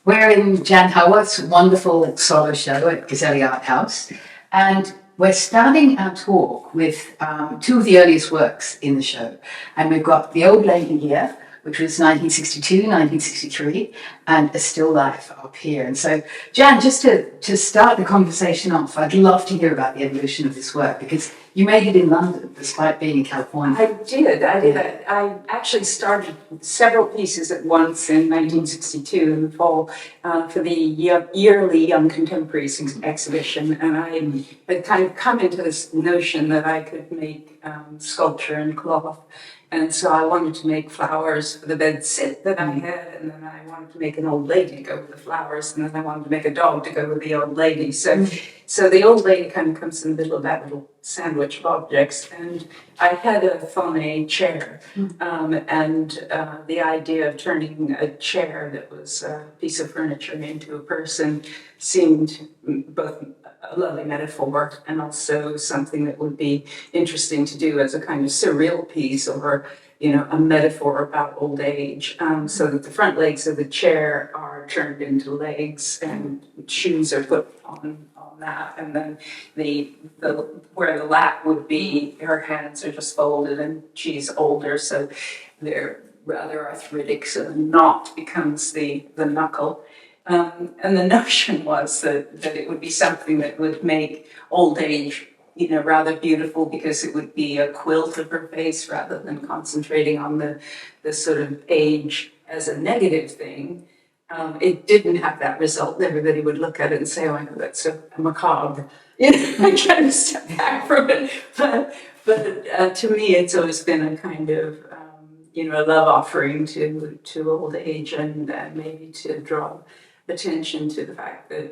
We're in Jann Haworth's wonderful solo show at Gazelle Art House, and we're starting our talk with two of the earliest works in the show. And we've got The Old Lady here, which was 1962, 1963, and A Still Life up here. And so, Jann, just to start the conversation off, I'd love to hear about the evolution of this work, because you made it in London despite being in California. I did. I actually started several pieces at once in 1962 in the fall for the yearly Young Contemporaries exhibition. And I had kind of come into this notion that I could make sculpture in cloth. And so I wanted to make flowers for the bed sit that I had, and then I wanted to make an old lady to go with the flowers, and then I wanted to make a dog to go with the old lady. So the old lady kind of comes in the middle of that little sandwich of objects. And I had a Faune chair, and the idea of turning a chair that was a piece of furniture into a person seemed both a lovely metaphor and also something that would be interesting to do as a kind of surreal piece, or a metaphor about old age, so that the front legs of the chair are turned into legs and shoes are put on that, and then the where the lap would be, her hands are just folded, and she's older, so they're rather arthritic, so the knot becomes the knuckle. And the notion was that it would be something that would make old age, rather beautiful, because it would be a quilt of her face rather than concentrating on the sort of age as a negative thing. It didn't have that result. Everybody would look at it and say, "Oh, I know that's so macabre." I kind of step back from it. But to me, it's always been a kind of a love offering to old age, and maybe to draw attention to the fact that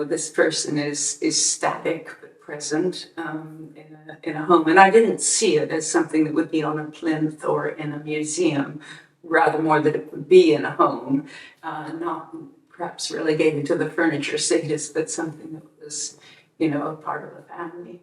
this person is static but present in a home. And I didn't see it as something that would be on a plinth or in a museum, rather more that it would be in a home, not perhaps relegated to the furniture status, but something that was a part of the family.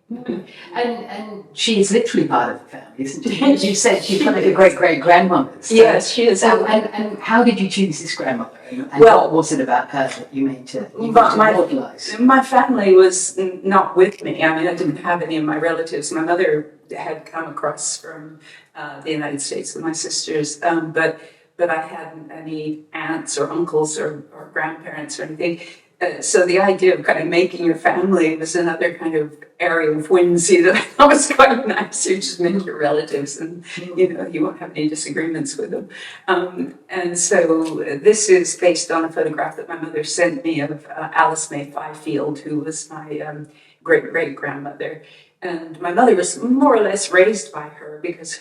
And she is literally part of the family, isn't she? As you said, she's one of your great-great-grandmothers. So, yes, she is. And how did you choose this grandmother? And what was it about her that you made to immortalize? My family was not with me. I mean, I didn't have any of my relatives. My mother had come across from the United States with my sisters, but I hadn't any aunts or uncles or grandparents or anything. So the idea of kind of making your family was another kind of area of whimsy that I thought was quite nice. You just make your relatives, and you won't have any disagreements with them. And so this is based on a photograph that my mother sent me of Alice May Fifield, who was my great-great-grandmother. And my mother was more or less raised by her, because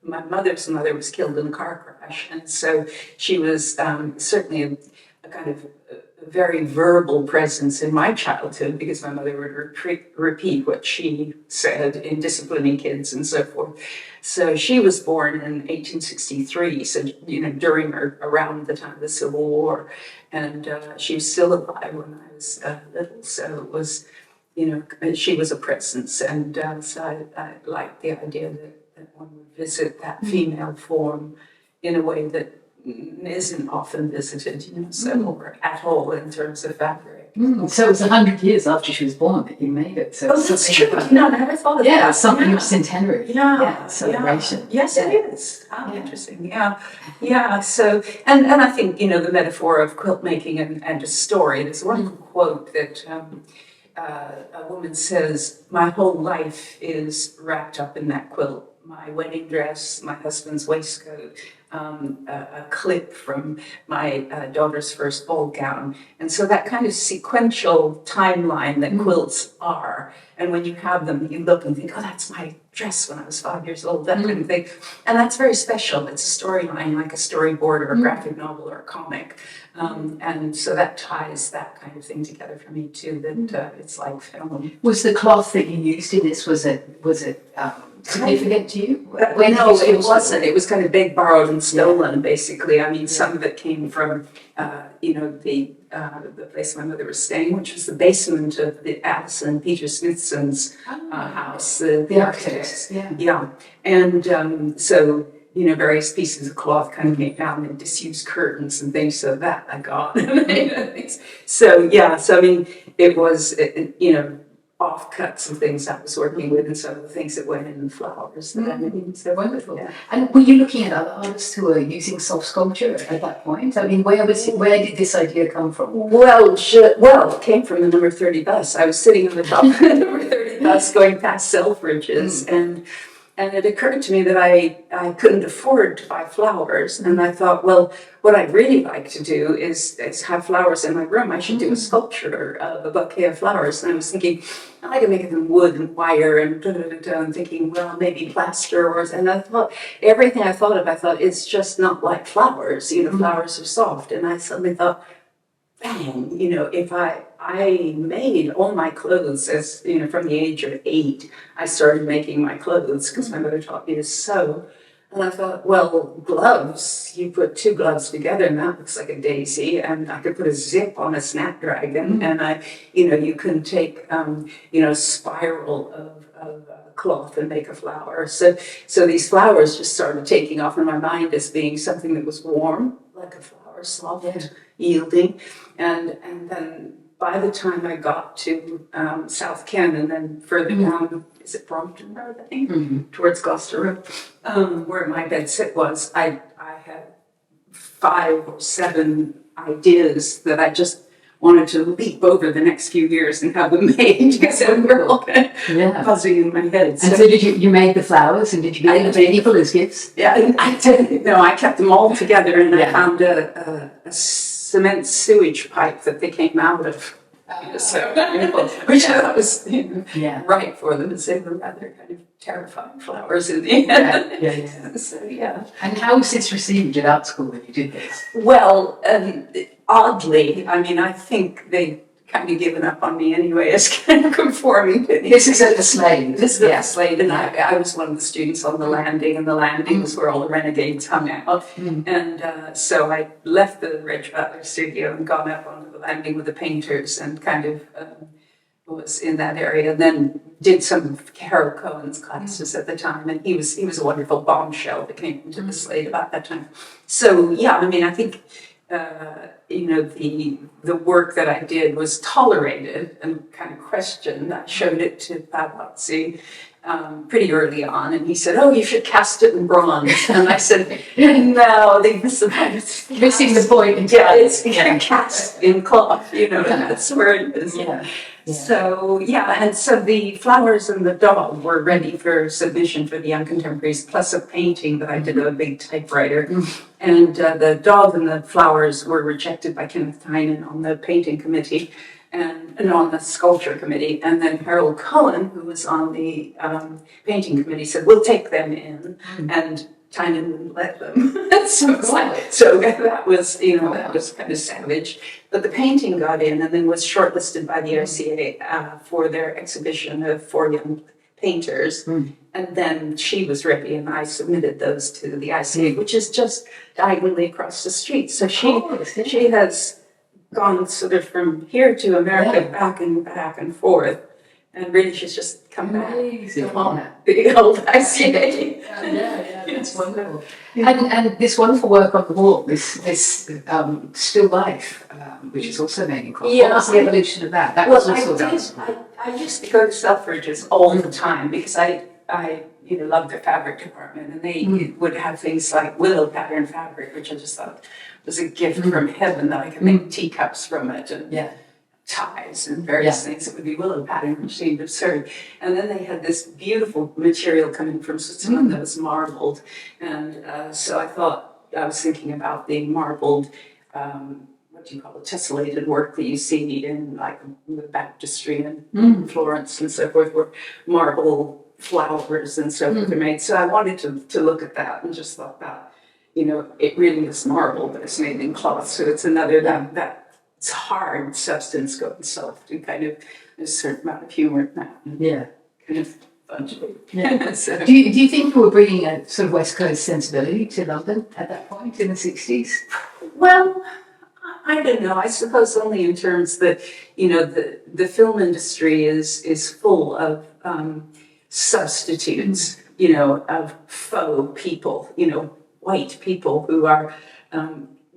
my mother's mother was killed in a car crash, and so she was certainly a kind of very verbal presence in my childhood, because my mother would repeat what she said in disciplining kids and so forth. So she was born in 1863, so during or around the time of the Civil War, and she was still alive when I was little. So it was, she was a presence, and so I liked the idea that one would visit that female form in a way that isn't often visited, or at all in terms of fabric. So it was 100 years after she was born that you made it. So that's true. No, I never thought of that. Yeah, something of centenary. Celebration. Yeah. Yes, it is. Interesting. Yeah. So, and I think the metaphor of quilt making and a story. There's one quote that a woman says, "My whole life is wrapped up in that quilt. My wedding dress, my husband's waistcoat, a clip from my daughter's first ball gown." And so that kind of sequential timeline that quilts are, and when you have them, you look and think, "Oh, that's my dress when I was 5 years old," that kind of thing. And that's very special. It's a storyline, like a storyboard or a graphic novel or a comic. And so that ties that kind of thing together for me too, that it's like film. Was the cloth that you used in this, was it significant to you? No, it wasn't. It was kind of big, borrowed, and stolen, basically. I mean, some of it came from, the place my mother was staying, which was the basement of the Allison and Peter Smithson's house, the architects. Yeah. And so, various pieces of cloth kind of made down and disused curtains and things, so that I got. So I mean, it was, offcuts and things I was working with, and some of the things that went in the flowers that I made. So Wonderful. yeah. And were you looking at other artists who were using soft sculpture at that point? I mean, where did this idea come from? Well, it came from the number 30 bus. I was sitting on the top of the number 30 bus going past Selfridges, and it occurred to me that I couldn't afford to buy flowers. And I thought, well, what I'd really like to do is have flowers in my room. I should do a sculpture of a bouquet of flowers. And I was thinking, I could make it in wood and wire and and thinking, well, maybe plaster. And I thought, everything I thought, it's just not like flowers. Flowers are soft. And I suddenly thought, bang, if I made all my clothes as, from the age of 8, I started making my clothes because my mother taught me to sew. And I thought, well, gloves, you put 2 gloves together and that looks like a daisy, and I could put a zip on a snapdragon, and you can take, spiral of cloth and make a flower. So these flowers just started taking off in my mind as being something that was warm, like a flower, soft, yielding. And then by the time I got to South Ken and then further down, is it Brompton Road, I think, towards Gloucester Road, where my bed sit was, I had 5 or 7 ideas that I just wanted to leap over the next few years and have them made because they were all kind of buzzing in my head. And so did you make the flowers, and did you give them to people as gifts? Yeah, I did. No, I kept them all together, and I found a cement sewage pipe that they came out of. Which I thought was right for them, as they were rather kind of terrifying flowers in the end. So, And how was this received at art school when you did this? Well, oddly, I mean, I think they kind of given up on me anyway as kind of conforming. This is at the Slade. This is at the Slade, and I was one of the students on the landing, and the landing was where all the renegades hung out. And so I left the Reg Butler studio and gone up onto the landing with the painters and kind of was in that area, and then did some of Harold Cohen's classes at the time, and he was a wonderful bombshell that came into the Slade about that time. So I mean, I think the work that I did was tolerated and kind of questioned. I showed it to Pavlazzi pretty early on, and he said, "Oh, you should cast it in bronze." And I said, "No, they miss the point. Missing the point. It's cast in cloth, and that's where it is." So, and so the flowers and the dog were ready for submission for the Young Contemporaries, plus a painting that I did of a big typewriter. And the dog and the flowers were rejected by Kenneth Tynan on the painting committee and on the sculpture committee. And then Harold Cohen, who was on the painting committee, said, "We'll take them in." And Tynan wouldn't let them. So that was, that was kind of savage. But the painting got in and then was shortlisted by the RCA for their exhibition of 4 young painters. And then she was ready, and I submitted those to the ICA, which is just diagonally across the street. So she has gone sort of from here to America, back and forth. And really, she's just come back to haunt the old ICA. That's wonderful. And this wonderful work on the wall, this still life, which is also made in cloth. What was the evolution of that? That was also done. I used to go to Selfridges all the time because I loved their fabric department, and they would have things like willow pattern fabric, which I just thought was a gift from heaven, that I could make teacups from it and ties and various things that would be willow pattern, which seemed absurd. And then they had this beautiful material coming from Switzerland that was marbled, and so I was thinking about the marbled. What do you call it, tessellated work that you see in like the baptistry in Florence and so forth, where marble flowers and so forth are made. So I wanted to look at that and just thought that, it really is marble, but it's made in cloth. So it's another that it's hard substance going soft, and kind of there's a certain amount of humor in that. Kind of fun. So, do you think we were bringing a sort of West Coast sensibility to London at that point in the 60s? Well, I don't know. I suppose only in terms that, the film industry is full of substitutes. of faux people, white people who are,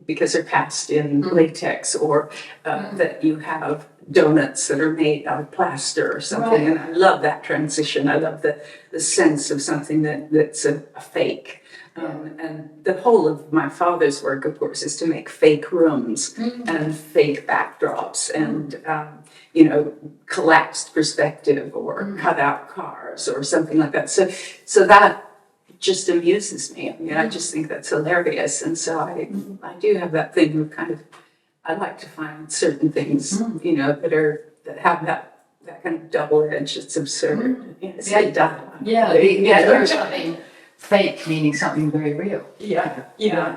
because they're cast in latex, or that you have donuts that are made out of plaster or something. Right. And I love that transition. I love the sense of something that's a fake. And the whole of my father's work, of course, is to make fake rooms and fake backdrops and, collapsed perspective or cut out cars or something like that. So that just amuses me. I mean, I just think that's hilarious. And so I do have that thing of kind of, I like to find certain things, that have that kind of double edge. It's absurd. It's like the idea of something fake meaning something very real. Yeah.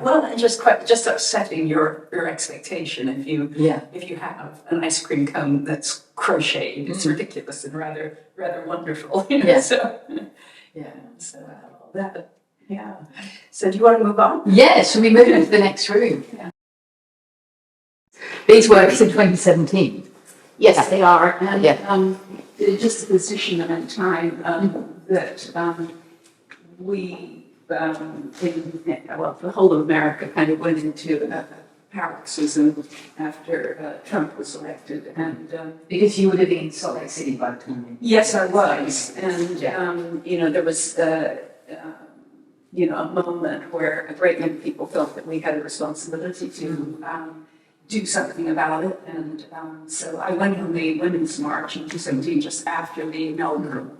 Well, and just upsetting your expectation. If you have an ice cream cone that's crocheted, it's ridiculous and rather wonderful. So so all that. Yeah. So do you want to move on? Yes, so we move into the next room. Yeah. These works in 2017. Yes, they are. And Yeah. just a position and time that we, the whole of America kind of went into paroxysm after Trump was elected. And Because you were living in Salt Lake City by the time. yes, I was. And, there was, a moment where a great many people felt that we had a responsibility to do something about it. And so I went on the Women's March in 2017, just after the inaugural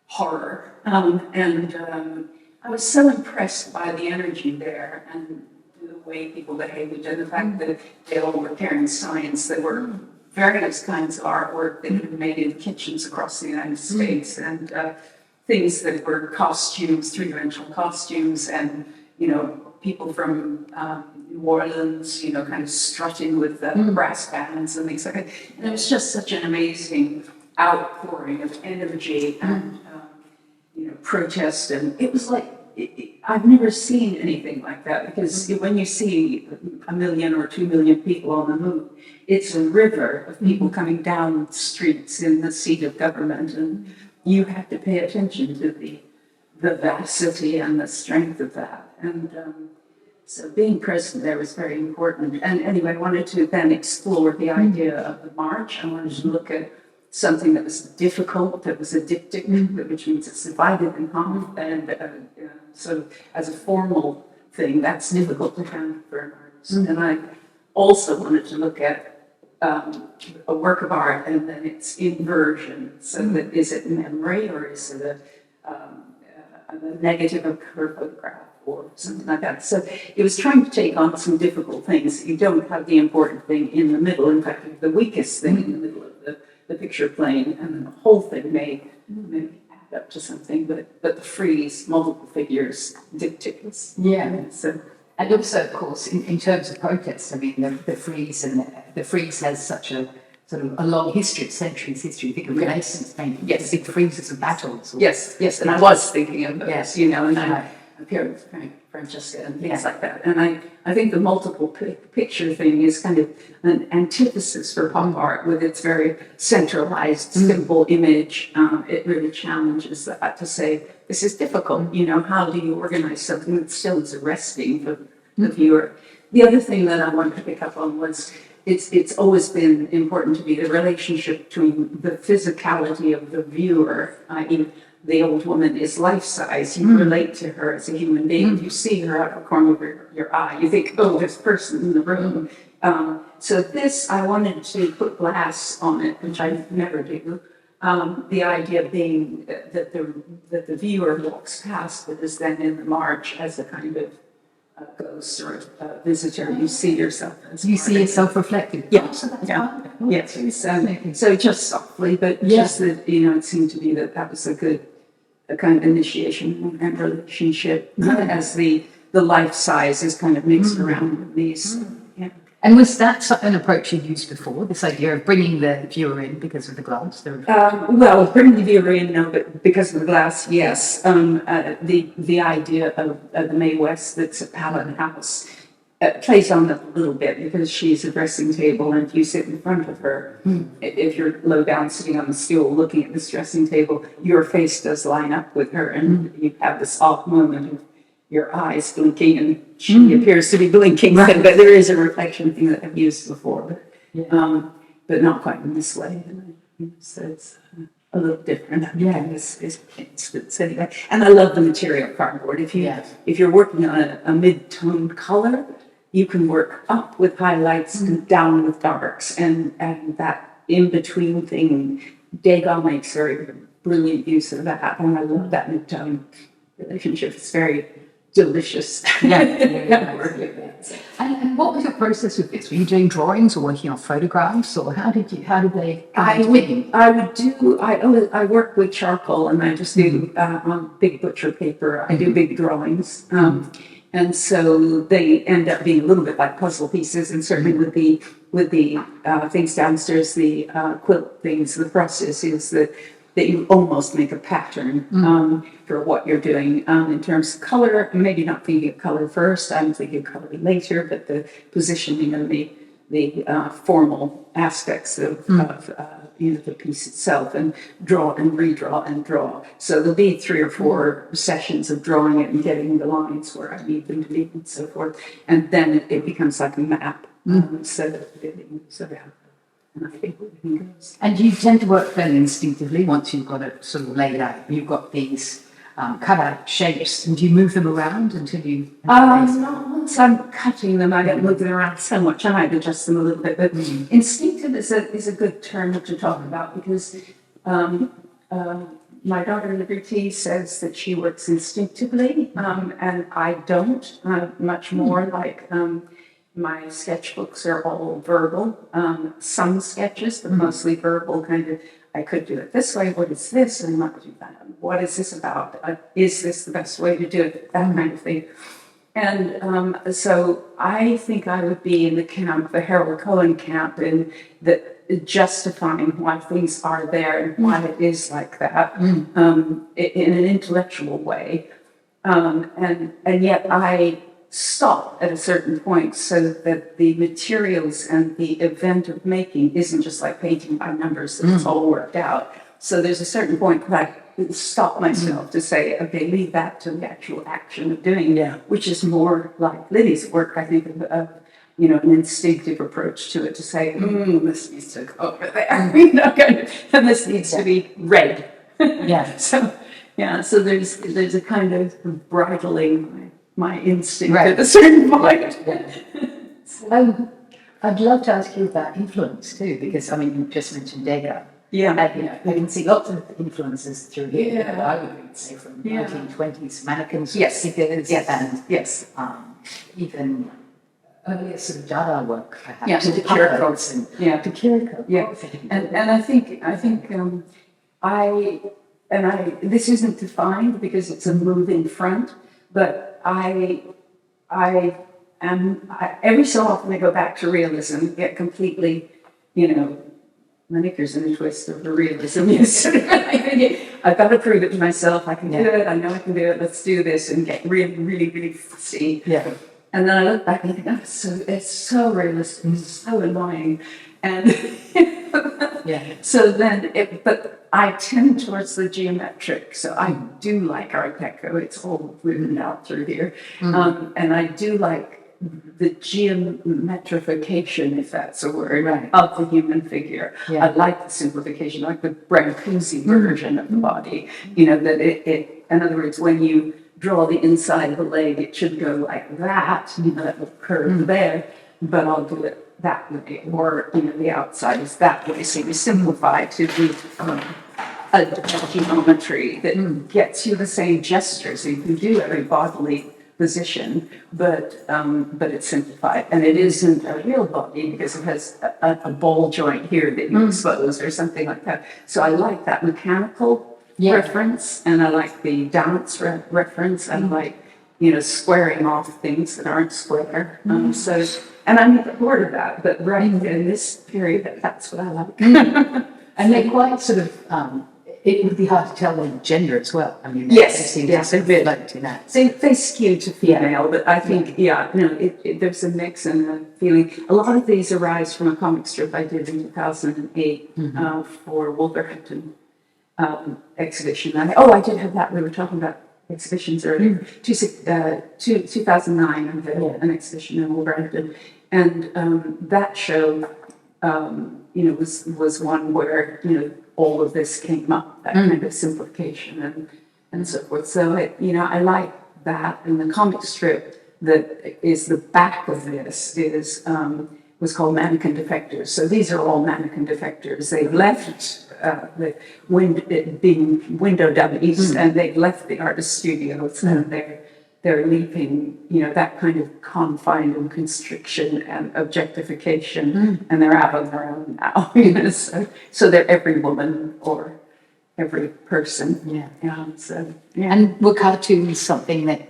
horror. I was so impressed by the energy there and the way people behaved and the fact that they all were carrying signs that were various kinds of artwork that had been made in kitchens across the United States and things that were costumes, three-dimensional costumes, and, people from New Orleans, kind of strutting with brass bands and things like that. And it was just such an amazing outpouring of energy and, protest. And it was like, I've never seen anything like that, because when you see 1 million or 2 million people on the move, it's a river of people coming down the streets in the seat of government, and you have to pay attention to the vastity and the strength of that. And so being present there was very important. And anyway, I wanted to then explore the idea of the march. I wanted to look at something that was difficult, that was a diptych, which means it's divided in half, and so as a formal thing, that's difficult to handle for an artist. And I also wanted to look at a work of art and then its inversion. So that, is it memory, or is it a negative of her photograph or something like that? So it was trying to take on some difficult things. You don't have the important thing in the middle. In fact, the weakest thing in the middle of the picture plane, and then the whole thing may add up to something, but the frieze, multiple figures, diptychs. Yeah. So, and also, of course, in terms of protests, I mean, the frieze the frieze has such a sort of a long history, centuries history. Think of Renaissance painting. Yes. Big friezes of battles. Yes, and I was thinking of those, Yes. and I appeared with Francesca and things like that. And I think the multiple picture thing is kind of an antithesis for pop art with its very centralized, simple image. It really challenges that to say, this is difficult, how do you organize something that still is arresting for the viewer? The other thing that I wanted to pick up on was it's always been important to me, the relationship between the physicality of the viewer, i.e. the old woman is life-size. You relate to her as a human being. If you see her out of the corner of your eye, you think, oh, there's a person in the room. So this, I wanted to put glass on it, which I never do. The idea being that the viewer walks past, but is then in the march as a kind of ghost or visitor. You see yourself as You see yourself reflected. Yeah. So that's Yeah. wonderful. Yes. So just softly, but just that, it seemed to me that was a kind of initiation and relationship as the life size is kind of mixed around with these. And was that an approach you used before, this idea of bringing the viewer in because of the glass? Well, bringing the viewer in, no, but because of the glass, yes. The idea of the Mae West that's a palette house plays on that a little bit because she's a dressing table and you sit in front of her. If you're low down sitting on the stool looking at this dressing table, your face does line up with her and you have this off moment of your eyes blinking and she appears to be blinking. Right. So, but there is a reflection thing that I've used before, but not quite in this way. So it's a little different. Yeah. It's anyway. And I love the material cardboard. If you're working on a mid-tone color, you can work up with highlights and down with darks, and that in-between thing, Degas makes very brilliant use of that, and I love that mid-tone relationship. It's very delicious. And what was your process with this? Were you doing drawings or working on photographs, or how did they? I work with charcoal, and I just do on big butcher paper. I do big drawings, and so they end up being a little bit like puzzle pieces. And certainly with the things downstairs, the quilt things, the process is that you almost make a pattern for what you're doing. In terms of color, maybe not thinking of color first, I'm thinking of color later, but the positioning and the formal aspects of the piece itself, and draw and redraw and draw. So there'll be 3 or 4 sessions of drawing it and getting the lines where I need them to be and so forth. And then it becomes like a map. And I think everything goes. And you tend to work fairly instinctively once you've got it sort of laid out. You've got these cut out shapes, and do you move them around until you? Not once I'm cutting them, I don't move them around so much. I might adjust them a little bit, but instinctive is a good term to talk about because my daughter Liberty says that she works instinctively, and I don't. I'm much more like. My sketchbooks are all verbal, some sketches, but mostly verbal, kind of, I could do it this way, what is this, and what is this about, is this the best way to do it, that kind of thing. And so I think I would be in the camp, the Harold Cohen camp, in that justifying why things are there and why it is like that, in an intellectual way. And yet I stop at a certain point so that the materials and the event of making isn't just like painting by numbers, that it's all worked out. So there's a certain point where I stop myself to say, okay, leave that to the actual action of doing it, which is more like Lily's work, I think, of an instinctive approach to it, to say, this needs to go over there, and this needs to be red. So there's a kind of bridling my instinct at a certain point. I'd love to ask you about influence too, because you just mentioned Degas. Yeah. I can see lots of influences through here. I would say from 1920s mannequins, figures, and even earlier sort of Dada work, perhaps. To Kiriko. And I think this isn't defined because it's a moving front, but I every so often I go back to realism, get completely, my knickers in a twist of the realism. I've got to prove it to myself. I can do it. I know I can do it. Let's do this and get really, really, really fussy. And then I look back and I think, it's so realistic. It's so annoying. And so then, but I tend towards the geometric. So I do like Art Deco. It's all written out through here. And I do like the geometrification, if that's a word, of the human figure. I like the simplification, like the Brancusi version of the body. That it, in other words, when you draw the inside of the leg, it should go like that, that will curve there, but I'll do it that way, or the outside is that way. So you simplify to the a geometry that gets you the same gesture. So you can do every bodily position, but it's simplified, and it isn't a real body because it has a ball joint here that you expose or something like that. So I like that mechanical reference, and I like the dance reference, and like squaring off things that aren't square. And I'm never bored of that, but in this period, that's what I like. And they're quite sort of it would be hard to tell on gender as well. I mean, Yes, seems yes, to a bit. float in that. They skew to female, but I think, there's a mix and a feeling. A lot of these arise from a comic strip I did in 2008 for Wolverhampton exhibition. I did have that. We were talking about exhibitions earlier. 2009, I did an exhibition in Wolverhampton, and that show, was one where all of this came up, that kind of simplification and so forth. So I like that, and the comic strip that is the back of this was called Mannequin Defectors. So these are all mannequin defectors. They've left being window dummies, and they've left the artist studios, and they're leaving, that kind of confine and constriction and objectification, and they're out on their own now. So they're every woman or every person. And were cartoons something that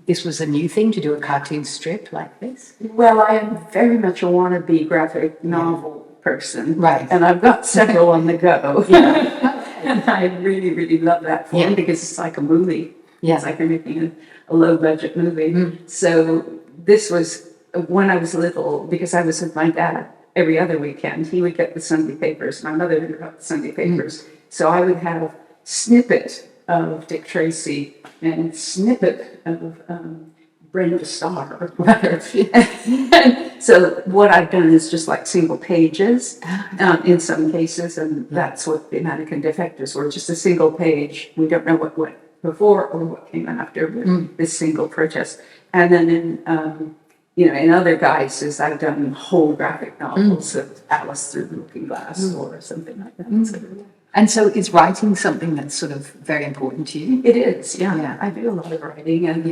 this was a new thing to do a cartoon strip like this? Well, I am very much a wannabe graphic novel person. Right. And I've got several on the go. And I really, really love that form because it's like a movie. Yeah. It's like you're making a low budget movie. So this was when I was little, because I was with my dad every other weekend. He would get the Sunday papers. My mother would get the Sunday papers. So I would have snippet of Dick Tracy and snippet of Brenda Starr or whatever. So what I've done is just like single pages in some cases, and that's what the Mannequin Defectors were, just a single page. We don't know what went before or what came after, but this single protest. And then in other guises, I've done whole graphic novels of Alice Through the Looking Glass or something like that. So, And so is writing something that's sort of very important to you? it is, yeah. I do a lot of writing, and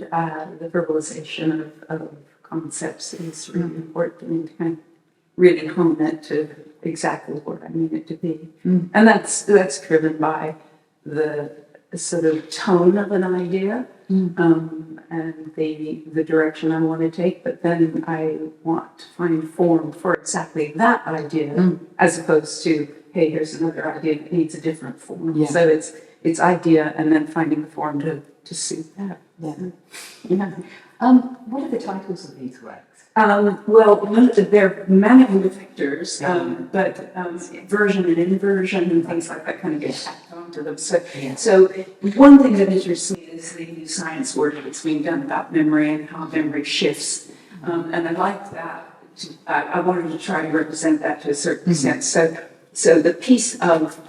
the verbalization of concepts is really important, and kind of really hone it to exactly what I mean it to be. And that's driven by the sort of tone of an idea and the direction I want to take, but then I want to find form for exactly that idea as opposed to, hey, here's another idea that needs a different form. Yeah. So it's idea and then finding the form to suit that. What are the titles of these works? They're mannequin defectors, but version and inversion and things like that kind of get tacked onto them. So one thing that interests me is the new science work that's being done about memory and how memory shifts. And I like that. I wanted to try to represent that to a certain extent. So the piece of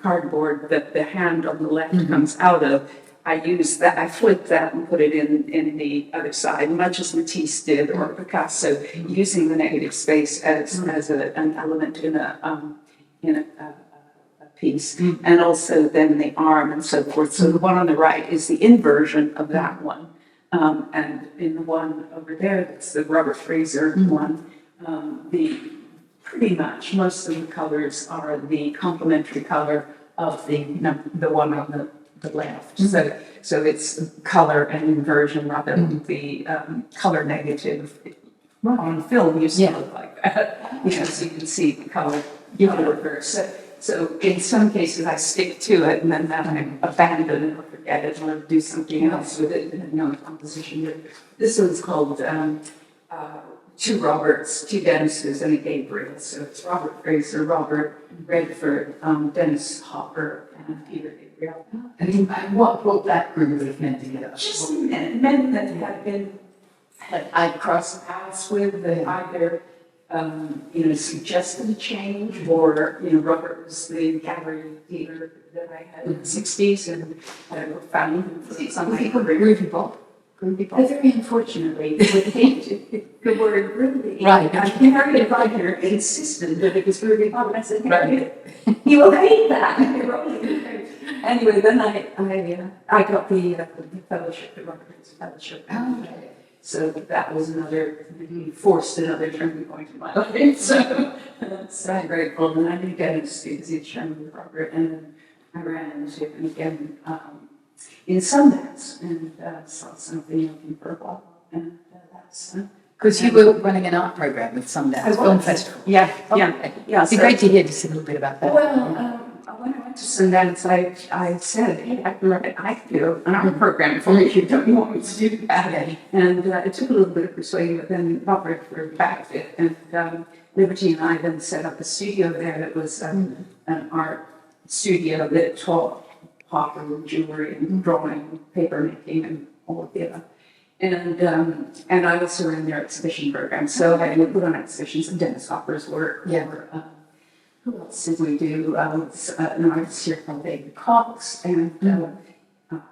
cardboard that the hand on the left comes out of, I use that, I flip that and put it in the other side, much as Matisse did or Picasso, using the negative space as an element in a piece, and also then the arm and so forth. So the one on the right is the inversion of that one, and in the one over there, that's the Robert Fraser one. Pretty much most of the colors are the complementary color of the one on the left. So it's color and inversion rather than the color negative. On film used to look like that. So you can see the color reverse. So in some cases I stick to it and then I abandon it or forget it or do something else with it depending on the composition. This one's called two Roberts, two Dennises, and a Gabriel. So it's Robert Fraser, Robert Redford, Dennis Hopper, and Peter Gabriel. And what brought that group of men together? Just men that had been, that I'd crossed paths with, that either, suggested a change, or, Robert was the gallery dealer that I had in the 60s, and found some Groovy people. Very unfortunately, they would hate the word groovy. Right. And Harry Ryder insisted that it was groovy pop, and I said, Harry, you will hate that. Anyway, then I got the fellowship, the Roberts Fellowship. So that was forced another turning point in my life. So I'm grateful. And I knew Dennis because he'd shown me Robert, and then I ran into him again in Sundance and saw something of him for a while. And that's because you were running an art program with Sundance Film Festival. Yeah. It'd be great to hear just a little bit about that. Well, when I went to Sundance, I said, hey, I can do an art program for you. Don't you want me to do that? Okay. And it took a little bit of persuading, but then Robert backed it. And Liberty and I then set up a studio there that was an art studio that taught pottery, jewelry, and drawing, paper making, and all of the other. And I also ran their exhibition program. So I would put on exhibitions of Dennis Hopper's work. Yeah. Or, who else did we do? An artist here called David Cox and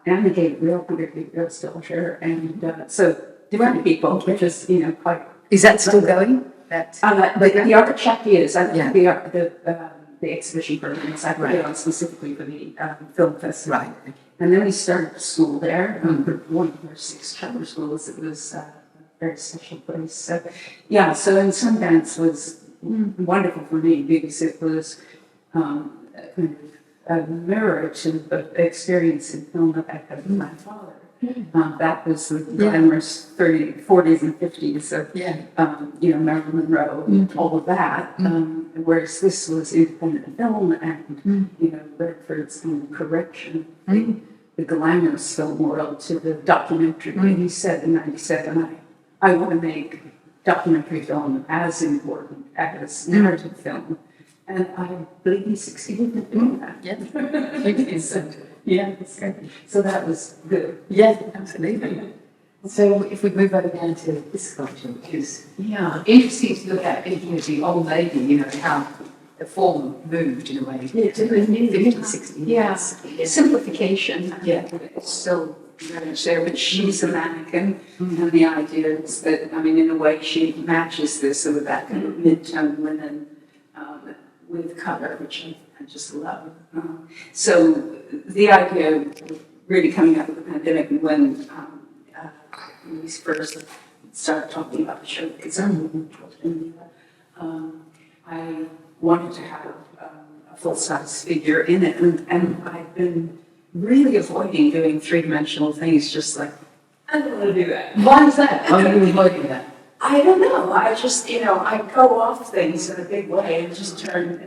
Anna Gabriel, Peter Gabriel Stilcher, and so different people, which is quite. Is that still going? The art check is Yeah. the exhibition programs I put it on specifically for the film festival. Right. And then we started a school there, one of our 6 charter schools. It was a very special place. So, yeah, so in Sundance was wonderful for me because it was kind of a mirror to the experience in film that I had with my father. That was the glamorous 30s, 40s, and 50s of, Marilyn Monroe and all of that. Whereas this was independent film and, Redford's correction, the glamorous film world to the documentary. And he said in '97, I want to make documentary film as important as narrative film. And I believe he succeeded in doing that. Yeah. So that was good. Yeah, absolutely. So if we move over down to this sculpture, which is interesting to look at, the old lady, how the form moved in a way. Yeah, to the new 50, 60 years. Simplification. Yeah. It's still very much there, but she's a mannequin, and the idea is that, in a way, she matches this with that kind of mid-tone linen with color, which I just love. So the idea of really coming out of the pandemic when we first started talking about the show, because I wanted to have a full-size figure in it, and I've been really avoiding doing 3-dimensional things, just like, I don't want to do that. Why is that? Why are you avoiding that? I don't know. I just, I go off things in a big way and just turn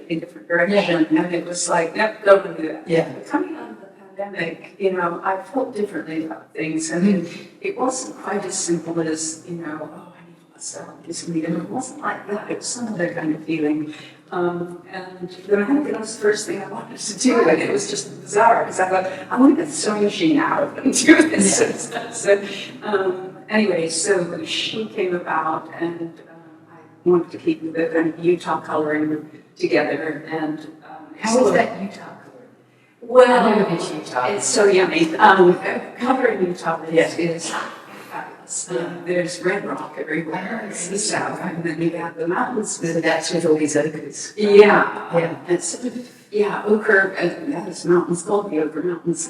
in a different direction. Yeah. And it was like, nope, don't do that. Yeah. But coming out of the pandemic, I felt differently about things. And it wasn't quite as simple as, I need to sell this meeting. It wasn't like that. It was some other kind of feeling. And then I think that was the first thing I wanted to do. And it was just bizarre because I thought, I want to get the sewing machine out and do this and stuff. So, anyway, so she came about, and I wanted to keep the kind of Utah coloring together. And how is that Utah coloring? Well, I've never been to Utah. It's so yummy. Coloring Utah is fabulous. There's red rock everywhere. It's the south, and then you have the mountains. So that's with all these ochres. Yeah. It's ochre. There's mountains called the Ochre Mountains.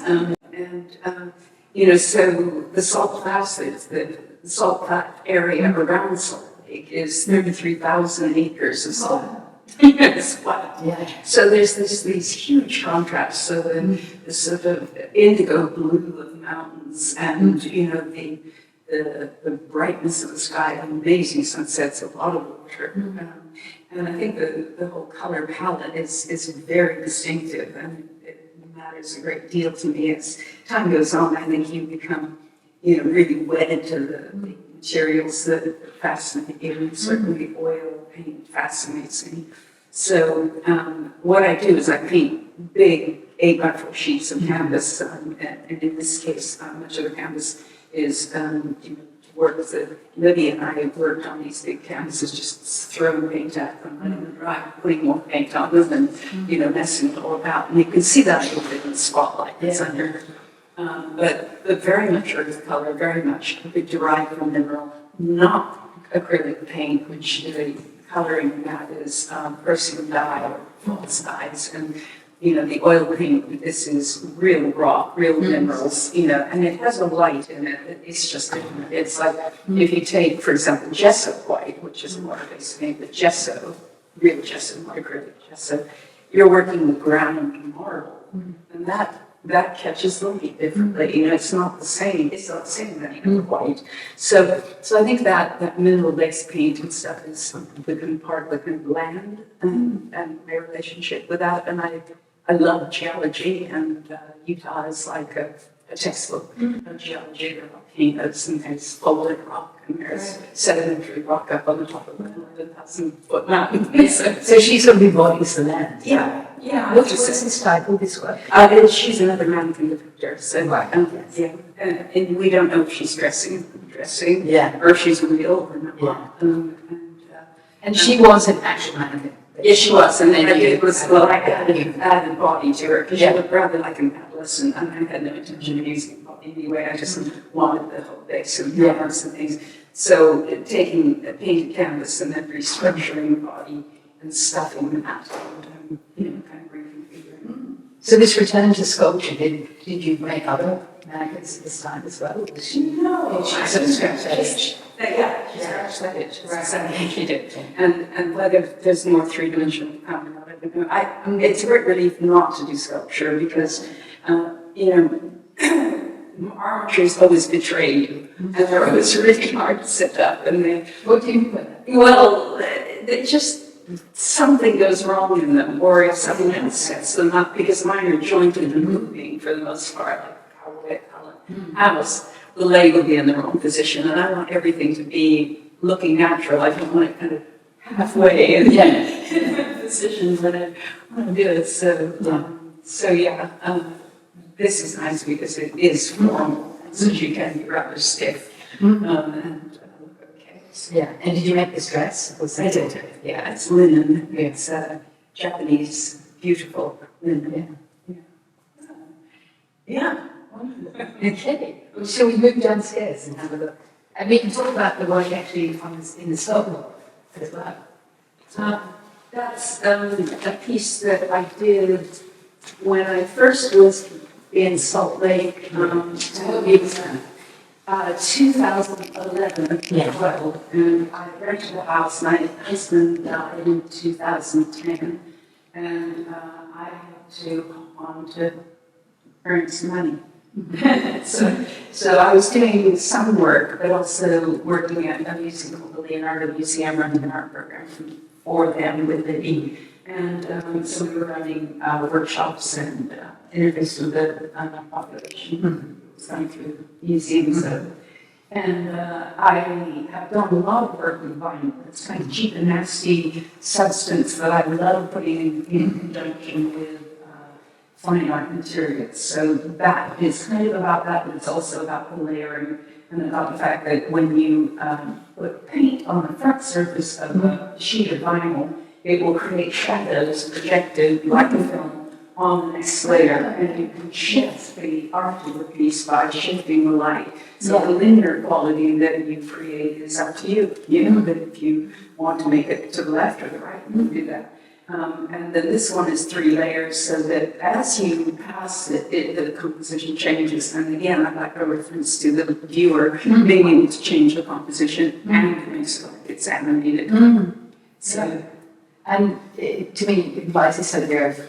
So the Salt Flats, the Salt Flat area around Salt Lake is 33,000 acres of salt. It's flat. Yeah. So there's these huge contrasts. So the sort of indigo blue of the mountains and, the brightness of the sky, amazing sunsets, a lot of water. And I think the whole color palette is very distinctive, and it matters a great deal to me. As time goes on, I think you become, really wedded to the materials that fascinate you. And certainly oil paint fascinates me. So what I do is I paint big 8x4 sheets of canvas, and in this case, much of the canvas is work that Libby and I have worked on these big canvases, just throwing paint at them, letting them dry, putting more paint on them, and messing it all about. And you can see that a little bit in the spotlight that's under. But very much earth color, very much derived from mineral, not acrylic paint, which the coloring that is Persian dye or false dyes, and the oil paint. This is real rock, real minerals, and it has a light in it. It's just different. It's like if you take, for example, gesso white, which is a water-based paint, but gesso, real gesso, not acrylic gesso, you're working with ground marble, and that catches the light differently. It's not the same. It's not the same that white. So I think that mineral-based paint and stuff is become part of the kind of land and my relationship with that. And I I love geology, and Utah is like a textbook of geology. There are volcanoes, and there's folded rock, and there's sedimentary rock up on the top of the 11,000-foot mountain. So she sort of embodies the land. Yeah, yeah. What's this title, this work? And she's another mountain depictor, so Right. yeah, and we don't know if she's dressing, Yeah. or if she's real or not. Yeah. And she was an actual mannequin. Yeah, she was, and then And you- it was, well, I added body to her, because she Yeah. looked rather like an adolescent, and I had no intention of using body anyway, I just wanted the whole base and Yeah. arms and things. So taking a painted canvas and then restructuring the body and stuffing that, and kind of reconfiguring. So this return to sculpture, did you make other mannequins at this time as well? Was she, No, did she sort of scratch that itch? Yeah, she scratched that itch. Right. Exactly, she did. And whether there's more three-dimensional power or not, I don't know. It's a great relief not to do sculpture because, armatures always betray you, and they're always really hard to set up. And they, What do you mean by that? well, they just something goes wrong in them, or if someone else sets them up, because mine are jointed and moving for the most part, like house. The leg will be in the wrong position, and I want everything to be looking natural. I don't want it kind of halfway in the position when I want to do it. So this is nice because it is formal, so she can be rather stiff. Okay. So. Yeah, and did you make this dress? I did. Yeah, it's linen. It's Japanese, beautiful linen. Yeah. Okay, shall we move downstairs and have a look? And we can talk about the work actually in the sculpture as well. That's a piece that I did when I first was in Salt Lake. It was 2011, Yeah. 12, and I rented a house. My husband died in 2010, and I had to come on to earn some money. So I was doing some work, but also working at a museum called the Leonardo Museum, running an art program for them with Higgie. And so we were running workshops and interviews with the population, going through museums. And I have done a lot of work with vinyl. It's kind of cheap and nasty substance that I love putting in conjunction with fine art materials. So that is kind of about that, but it's also about the layering and about the fact that when you put paint on the front surface of a sheet of vinyl, it will create shadows projected like a film on the next layer, and you can shift the art of the piece by shifting the light. So the linear quality that you create is up to you. You know that if you want to make it to the left or the right, you can do that. And then this one is 3 layers, so that as you pass it, the composition changes. And again, I'd like a reference to the viewer being able to change the composition and it makes it like it's animated. So, and to me, it implies this idea of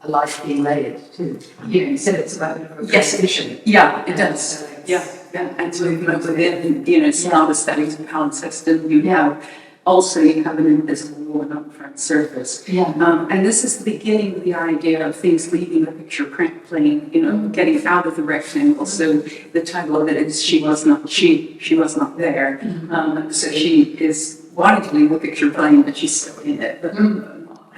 a life being layered too. You said it's about exhibition. Yeah, it does. Yeah, and to movement within, it's not a static pound system. You have an invisible woman on the front surface. And this is the beginning of the idea of things leaving the picture print plane, getting out of the rectangle. So the title of it is She Was Not There. So she is wanting to leave the picture plane, but she's still in it. But,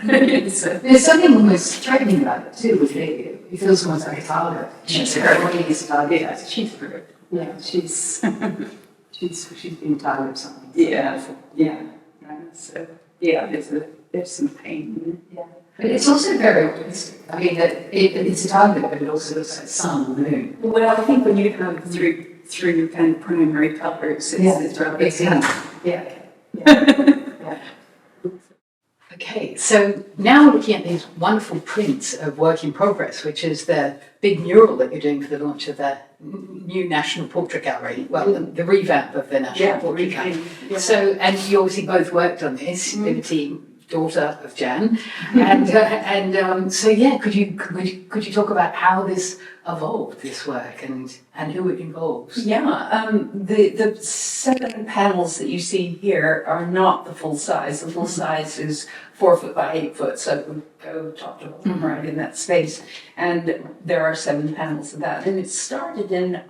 There's something almost threatening about it too with Higgie. It feels almost like a target. She's hurt. She's target. She's hurt. Yeah, she's been tired of something. Yeah. So there's some pain. Yeah, but it's also very optimistic. I mean, it's a target, but it also looks like sun and moon. Well, I think when you have three kind of primary colors, it's rather Yeah. Okay, so now we're looking at these wonderful prints of work in progress, which is the big mural that you're doing for the launch of the new National Portrait Gallery, the revamp of the National Portrait Gallery. So, and you obviously both worked on this in a team daughter of Jann, and so yeah, could you talk about how this evolved, this work, and who it involves? Yeah, the 7 panels that you see here are not the full size. The full size is 4 foot by 8 foot, so it would go top to bottom right in that space. And there are 7 panels of that. And it started in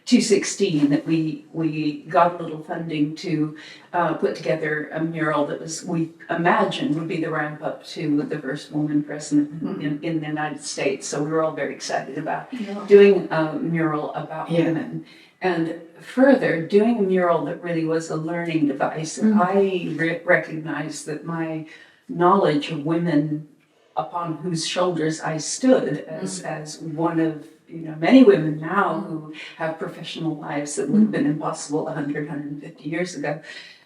2016 that we got a little funding to put together a mural that we imagined would be the ramp up to the first woman president in the United States. So we were all very excited about doing a mural about women. And further, doing a mural that really was a learning device. I recognized that my knowledge of women upon whose shoulders I stood as one of many women now who have professional lives that would have been impossible 100, 150 years ago.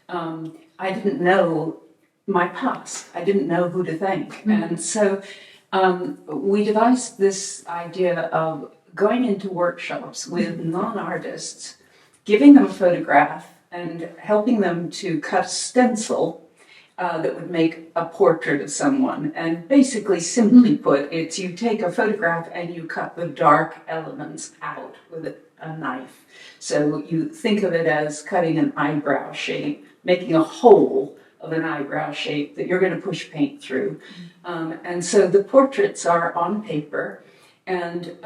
I didn't know my past. I didn't know who to thank. And so we devised this idea of going into workshops with non-artists, giving them a photograph and helping them to cut a stencil that would make a portrait of someone. And basically, simply put, it's you take a photograph and you cut the dark elements out with a knife. So you think of it as cutting an eyebrow shape, making a hole of an eyebrow shape that you're going to push paint through. And so the portraits are on paper, and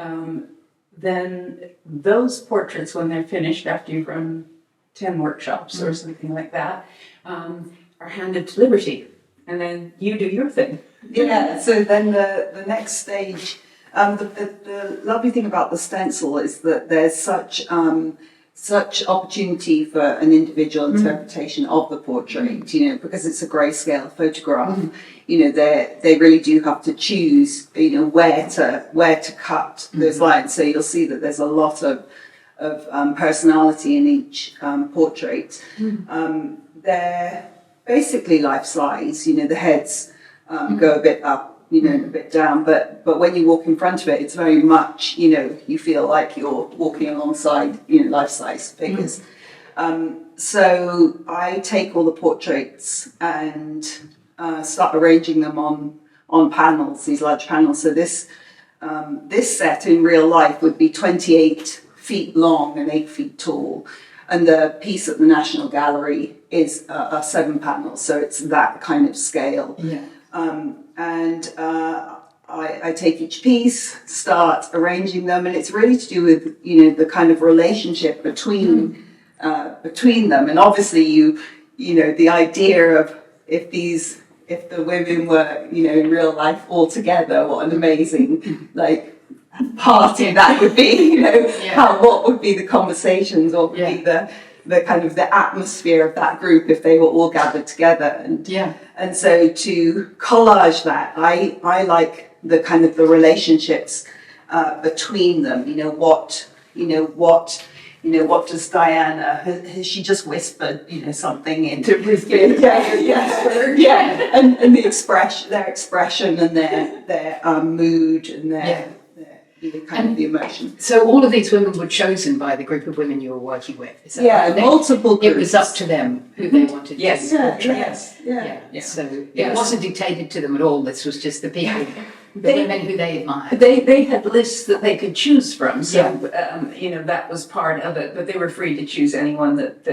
then those portraits, when they're finished after you've run 10 workshops or something like that, are handed to Liberty, and then you do your thing. Yeah, so then the next stage, the lovely thing about the stencil is that there's such opportunity for an individual interpretation of the portrait, because it's a grayscale photograph. They really do have to choose, where to cut those lines. So you'll see that there's a lot of personality in each portrait. They're basically life size. The heads go a bit up, a bit down, but when you walk in front of it, it's very much, you feel like you're walking alongside, life size figures. So I take all the portraits and start arranging them on panels, these large panels. So this set in real life would be 28 feet long and 8 feet tall. And the piece at the National Gallery is a 7 panels, so it's that kind of scale. Yeah. I take each piece, start arranging them, and it's really to do with the kind of relationship between them. And obviously, the idea of if the women were in real life all together, what an amazing party that would be. What would be the conversations, what would be the kind of the atmosphere of that group if they were all gathered together. And so to collage that, I like the kind of the relationships between them. What does Diana, has she just whispered something into Ruth? And the their expression and their mood and their kind of the emotion. So all of these women were chosen by the group of women you were working with. Is that right? Multiple groups. It was up to them who they wanted to portray. Yeah. So it wasn't dictated to them at all. This was just the people, the women who they admired. They had lists that they could choose from, so that was part of it. But they were free to choose anyone that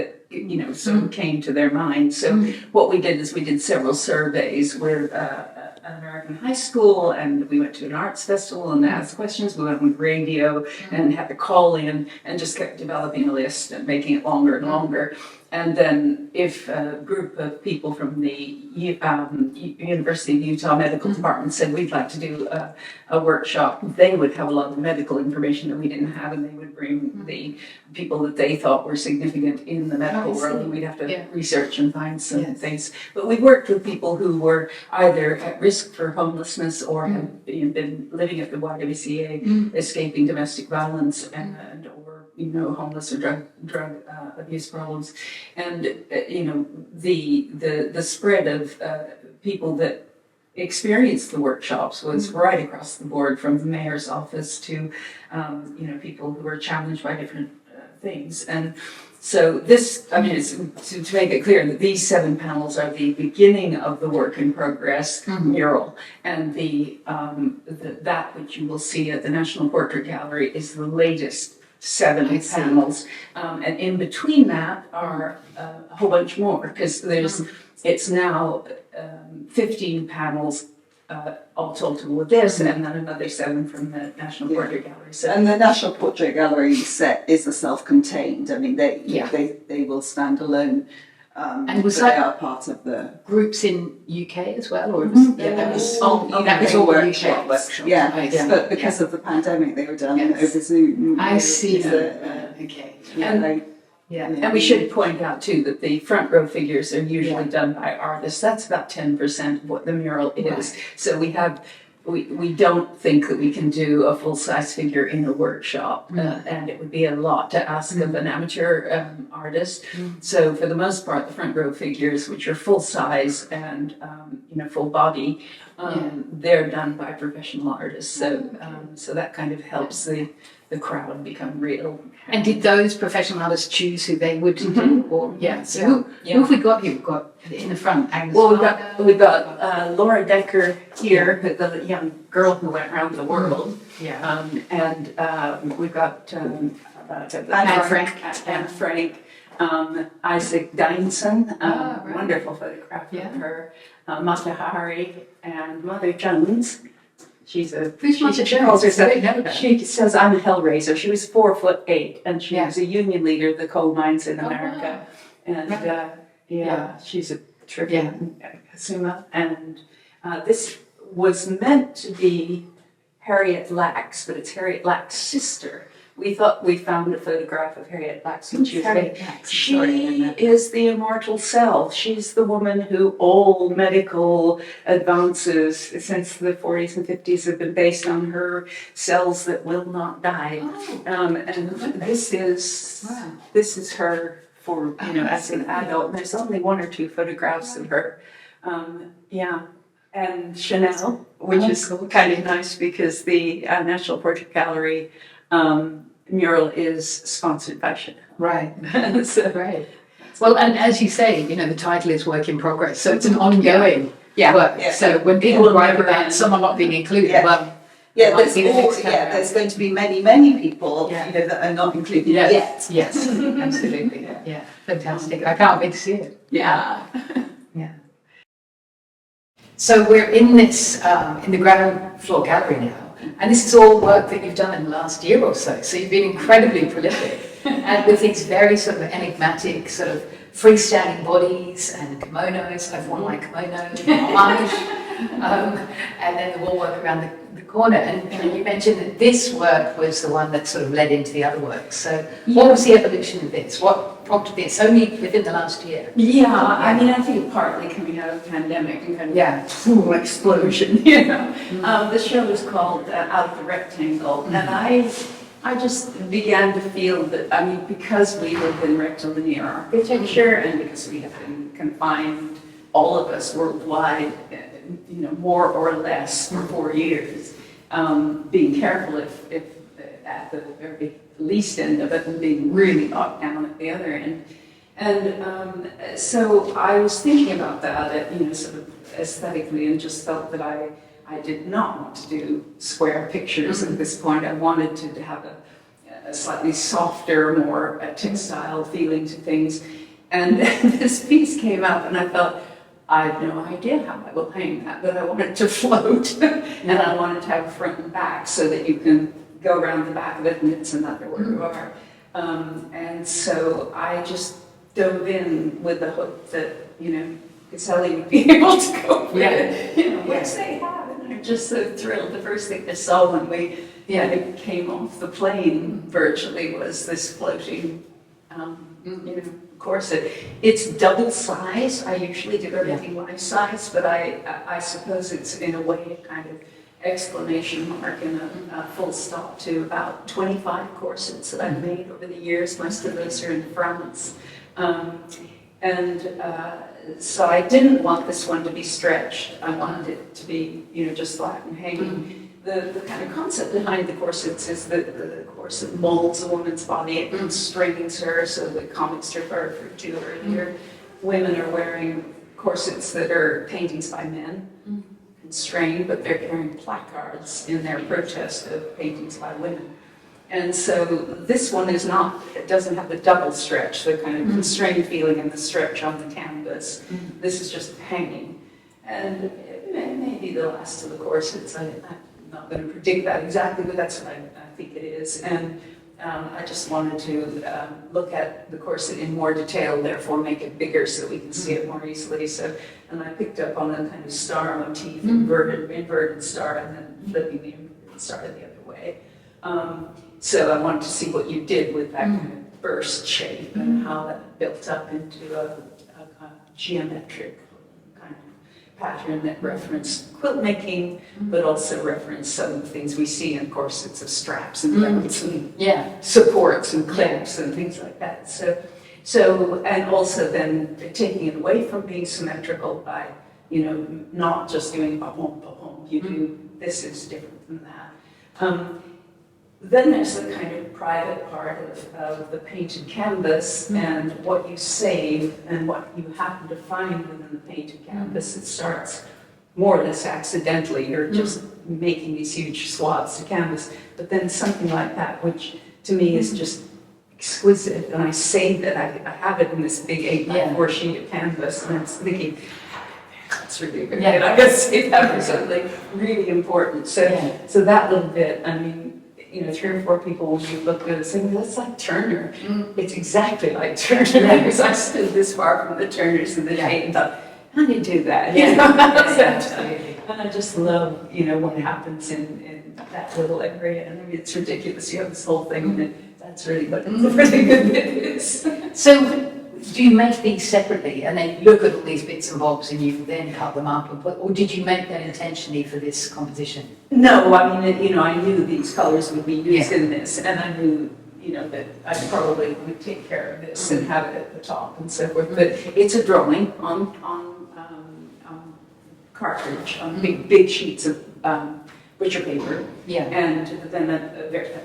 sort of came to their mind. So what we did is we did several surveys with an American high school, and we went to an arts festival and asked questions. We went on radio and had to call in and just kept developing a list and making it longer and longer. And then if a group of people from the University of Utah Medical Department said, we'd like to do a workshop, they would have a lot of medical information that we didn't have, and they would bring the people that they thought were significant in the medical world, and we'd have to research and find some things. But we worked with people who were either at risk for homelessness or had been living at the YWCA, escaping domestic violence and or homeless or drug abuse problems. And the spread of people that experienced the workshops was right across the board, from the mayor's office to people who were challenged by different things. And So this, I mean, it's, to make it clear that these 7 panels are the beginning of the work in progress mural, and that which you will see at the National Portrait Gallery is the latest 7 panels, and in between that are a whole bunch more, because it's now 15 panels all total with this, and then another 7 from the National Portrait Gallery. So, and the National Portrait Gallery set is a self-contained. I mean, they will stand alone. And was but they that are part of the groups in UK as well, or was, that was all workshops. Yeah, Nice. but because of the pandemic, they were done over Zoom. I see. Okay. And we should point out too that the front row figures are usually done by artists. That's about 10% of what the mural is. Right. So we don't think that we can do a full-size figure in a workshop, and it would be a lot to ask of an amateur artist. So for the most part, the front row figures, which are full-size and full body, they're done by professional artists. So that kind of helps the crowd become real. And did those professional artists choose who they would do? Or so who have we got here? We've got in the front. Agnes Well, Varda. we've got Laura Decker here, the young girl who went around the world. And we've got Anne Frank, Isaac Deinson, wonderful photograph of her, Mata Hari, and Mother Jones. She's Mother calls Jones? herself, she says, I'm a hellraiser. She was 4'8", and she was a union leader of the coal mines in America. And she's a terrific Kasuma. And this was meant to be Harriet Lacks, but it's Harriet Lacks' sister. We thought we found a photograph of Harriet Lacks when she was Harriet big. Lacks? She is the immortal cell. She's the woman who all medical advances since the 40s and 50s have been based on her cells that will not die. And this is her for as an adult. There's only 1 or 2 photographs of her. And Chanel, which is kind of nice because the National Portrait Gallery mural is sponsored by Chanel. Right. Right. Well, and as you say, the title is work in progress, so it's an ongoing work. Yeah. So when people write about someone not being included, there's going to be many people that are not included yet. Yes, absolutely. Yeah, fantastic. I can't wait to see it. Yeah. So we're in this, in the ground floor gallery now, and this is all work that you've done in the last year or so. So you've been incredibly prolific, and with these very sort of enigmatic, sort of freestanding bodies and kimonos. I've worn my kimono, homage, and then the wall work around the corner. And you mentioned that this work was the one that sort of led into the other work. So what was the evolution of this? What prompted this? Only within the last year? I mean, I think partly coming out of the pandemic and kind of explosion, The show was called Out of the Rectangle, and I just began to feel that, I mean, because we live in rectilinear architecture and because we have been confined, all of us worldwide, more or less for 4 years, being careful if at the very least end of it and being really locked down at the other end. And so I was thinking about that, sort of aesthetically, and just felt that I did not want to do square pictures at this point. I wanted to have a slightly softer, more textile feeling to things. And this piece came up, and I thought, I have no idea how I will hang that, but I want it to float, and I want it to have front and back so that you can go around the back of it and it's another work of art. And so I just dove in with the hope that, Caselli would be able to go with it, which they have. And I'm just so thrilled. The first thing I saw when we came off the plane virtually was this floating, corset. It's double size. I usually do everything life size, but I suppose it's in a way a kind of exclamation mark and a full stop to about 25 corsets that I've made over the years. Most of those are in France. So I didn't want this one to be stretched. I wanted it to be, just flat and hanging. the kind of concept behind the corsets is that the corset molds a woman's body, it constrains her, so the comic strip I referred to earlier, women are wearing corsets that are paintings by men, constrained, but they're carrying placards in their protest of paintings by women. And so this one is not, it doesn't have the double stretch, the kind of constrained feeling and the stretch on the canvas. This is just hanging. And it may be the last of the corsets. I'm not going to predict that exactly, but that's what I think it is. And I just wanted to look at the corset in more detail, therefore make it bigger so we can see it more easily. So, and I picked up on a kind of star motif, inverted star, and then flipping the inverted star the other way. So I wanted to see what you did with that kind of burst shape and how that built up into a geometric kind of pattern that referenced quilt making, but also referenced some of the things we see in corsets of straps and belts and supports and clips and things like that. So and also then taking it away from being symmetrical by, you know, not just doing pa-hom, you do, this is different than that. Then there's the kind of private part of the painted canvas and what you save and what you happen to find within the painted canvas. It starts more or less accidentally. You're just making these huge swaths of canvas. But then something like that, which to me is just exquisite, and I save it. I have it in this big 8x4 sheet of canvas, and I'm thinking, that's really good. And I guess save that for something really important. So that little bit, I mean, you know, 3 or 4 people when you look at it saying, that's like Turner. It's exactly like Turner, because I stood this far from the Turners in the day and thought, how do you do that? You know? And I just love, you know, what happens in that little area. And I mean, it's ridiculous. You have this whole thing, and that's really what the really good bit is. So do you make these separately and then you look at all these bits and bobs and you then cut them up, or did you make that intentionally for this composition? No, I mean, you know, I knew these colors would be used in this, and I knew, you know, that I probably would take care of this and have it at the top and so forth. But it's a drawing on cartridge, on big sheets of butcher paper. And then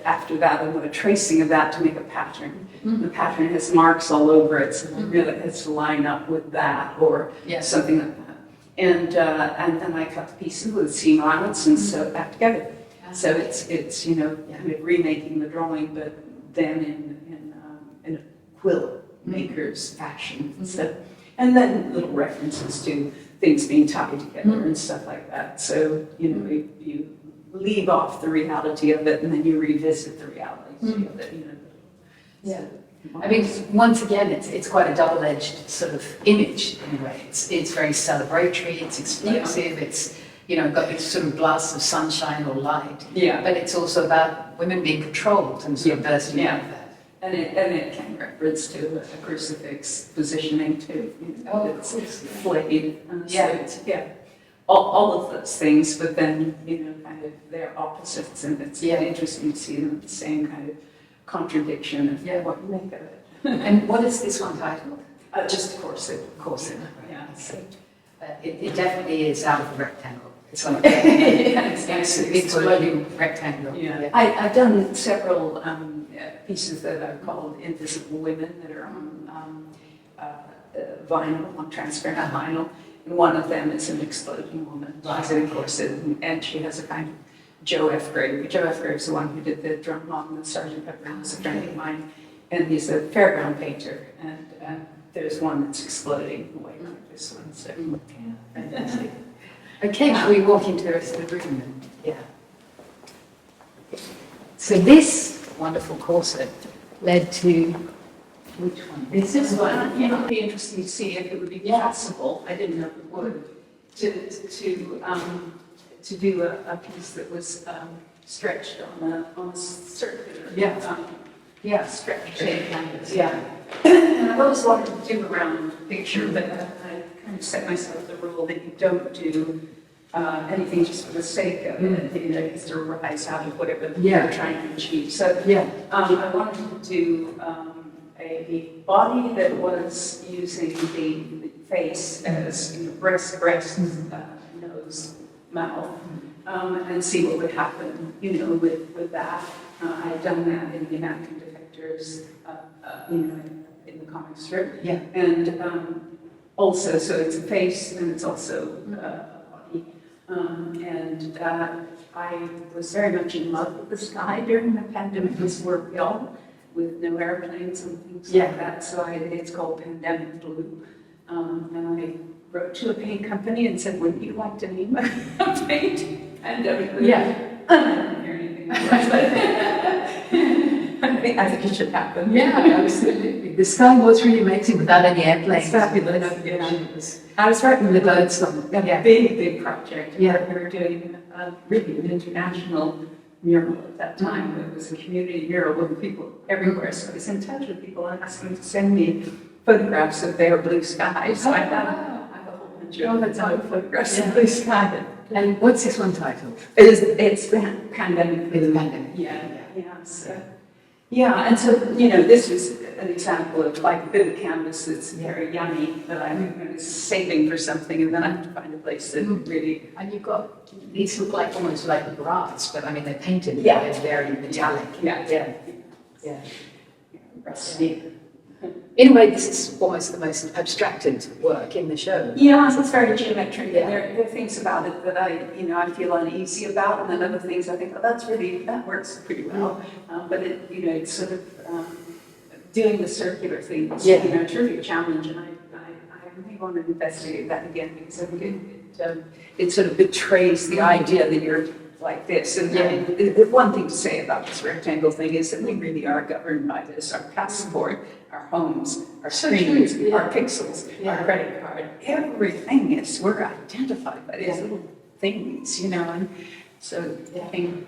after that, I'm going to tracing of that to make a pattern. The pattern has marks all over it, so it really has to line up with that or something like that. And then I cut the pieces with seam allowance and sew it back together. So it's you know, kind of remaking the drawing, but then in a quilt maker's fashion. So, and then little references to things being tied together and stuff like that. So, you know, you leave off the reality of it and then you revisit the reality of it, you know. I mean, once again, it's quite a double-edged sort of image in a way. It's very celebratory, it's explosive, it's, you know, got these sort of blasts of sunshine or light. But it's also about women being controlled and sort of bursting out of that. And it can reference to a crucifix positioning too. You know, it's flayed. All of those things, but then, you know, kind of their opposites, and it's interesting to see them at the same kind of contradiction of what you make of it. And what is this one titled? Just corset. So, it definitely is out of the rectangle. It's like it's exploding rectangle. I've done several pieces that I've called Invisible Women that are on vinyl, on transparent vinyl. And one of them is an exploding woman. She's in a corset, and she has a kind of Joe F. Grave. Joe F. Grave's the one who did the drum on the Sgt. Pepper. He's a friend of mine, and he's a fairground painter. And there's one that's exploding away like this one. So, fantastic. Okay, shall we walk into the rest of the room then? So this wonderful corset led to which one? This is one. It would be interesting to see if it would be possible. I didn't know if it would to do a piece that was stretched on a circular stretch shape canvas. And I've always wanted to do a round picture, but I kind of set myself the rule that you don't do anything just for the sake of it. You know, it has to rise out of whatever you're trying to achieve. So I wanted to do a body that was using the face as, you know, breast, nose, mouth and see what would happen, with that. I've done that in the American Defectors, in the comic strip. Yeah. And also, so it's a face and it's also a body. And I was very much in love with the sky during the pandemic. This were real, with no airplanes and things like that. So it's called Pandemic Blue. And I wrote to a paint company and said, would you like to name a paint? Pandemic Blue. Yeah. I didn't hear anything about it. I think it should happen. Yeah, absolutely. The sky was really amazing without any airplanes. It's fabulous. I was writing The birds on. a big project. Yeah. We were doing really an international mural at that time. It was a community mural with people everywhere. So I was in touch with people and asked them to send me photographs of their blue skies. So I have a whole bunch of photographs of blue sky. And what's this one titled? It's Pandemic. It's Pandemic. Yeah. And so, this is an example of like a bit of canvas that's very yummy that I'm saving for something, and then I have to find a place that really. And you've got, these look like almost like brass, but I mean, they're painted. Yeah. They're very metallic. Yeah. Rusty. In a way, this is almost the most abstracted work in the show. Yeah, it's very geometric. Yeah. There are things about it that I feel uneasy about, and then other things I think, that works pretty well. But it's sort of doing the circular things, truly a challenge, and I really want to investigate that again because I think it sort of betrays the idea that you're like this. And the one thing to say about this rectangle thing is that we really are governed by this. Our passport, our homes, our screens, our pixels, our credit card, everything is, we're identified by these little things, and so getting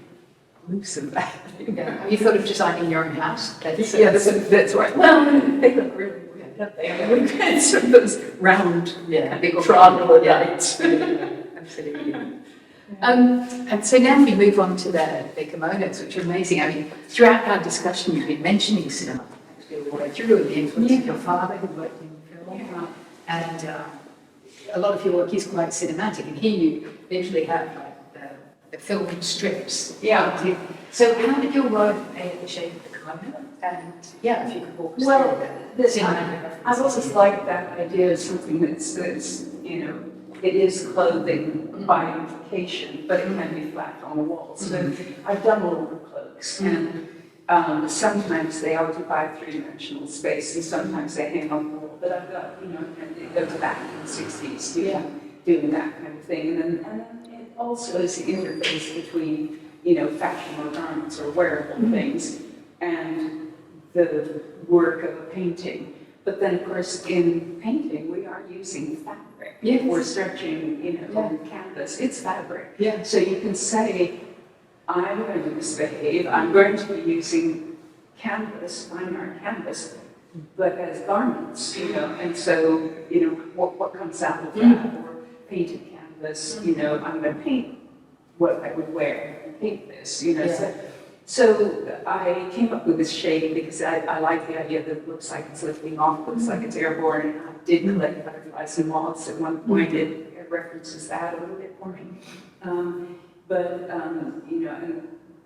loose of that. Have you thought of designing your own house? That's right. Well, they look really weird, don't they? It's sort of those round, big troglodytes. Absolutely. And so now we move on to the kimonos, which are amazing. I mean, throughout our discussion, you've been mentioning cinema actually all the way through, the influence of your father who worked in film, and a lot of your work is quite cinematic. And here you literally have like the film strips. Yeah. So how did your work take the shape of the kimono? And if you could walk us through the cinematic. I've always liked that idea of something that's it is clothing by implication, but it can be flat on a wall. So I've done all of the cloaks, and sometimes they occupy three-dimensional space, and sometimes they hang on the wall. But I've got, and it goes back in the 60s doing that kind of thing. And then it also is the interface between, fashionable garments or wearable things and the work of a painting. But then, of course, in painting, we are using fabric. Yes. We're stretching, on canvas. It's fabric. Yeah. So you can say, I'm going to misbehave. I'm going to be using canvas, fine art canvas, but as garments, And so, what comes out of that? Or painted canvas, I'm going to paint what I would wear and paint this, So I came up with this shade because I like the idea that it looks like it's lifting off, looks like it's airborne, and I did collect butterflies and moths at one point. It references that a little bit for me. And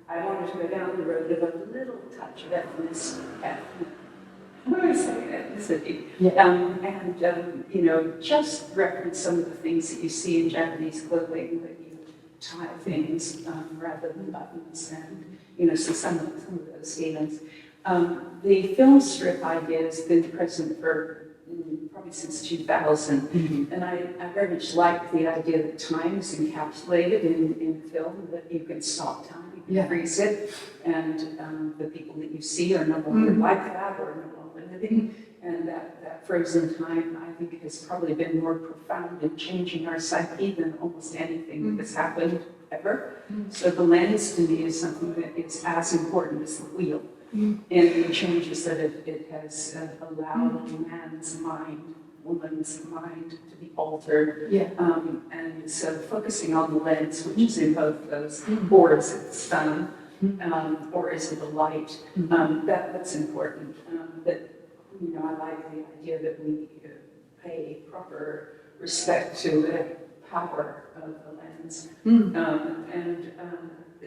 I wanted to go down the road of a little touch of ethnicity. Just reference some of the things that you see in Japanese clothing, that you tie things rather than buttons, and so some of those feelings. The film strip idea has been present for probably since 2000, and I very much like the idea that time is encapsulated in film, that you can stop time, you can freeze it, and the people that you see are no longer like that or no longer living, and that frozen time, I think, has probably been more profound in changing our psyche than almost anything that's happened ever. So the lens to me is something that is as important as the wheel. And the changes that it has allowed man's mind, woman's mind to be altered. And so focusing on the lens, which is in both those, or is it the sun, or is it the light, that's important. I like the idea that we pay proper respect to the power of the lens.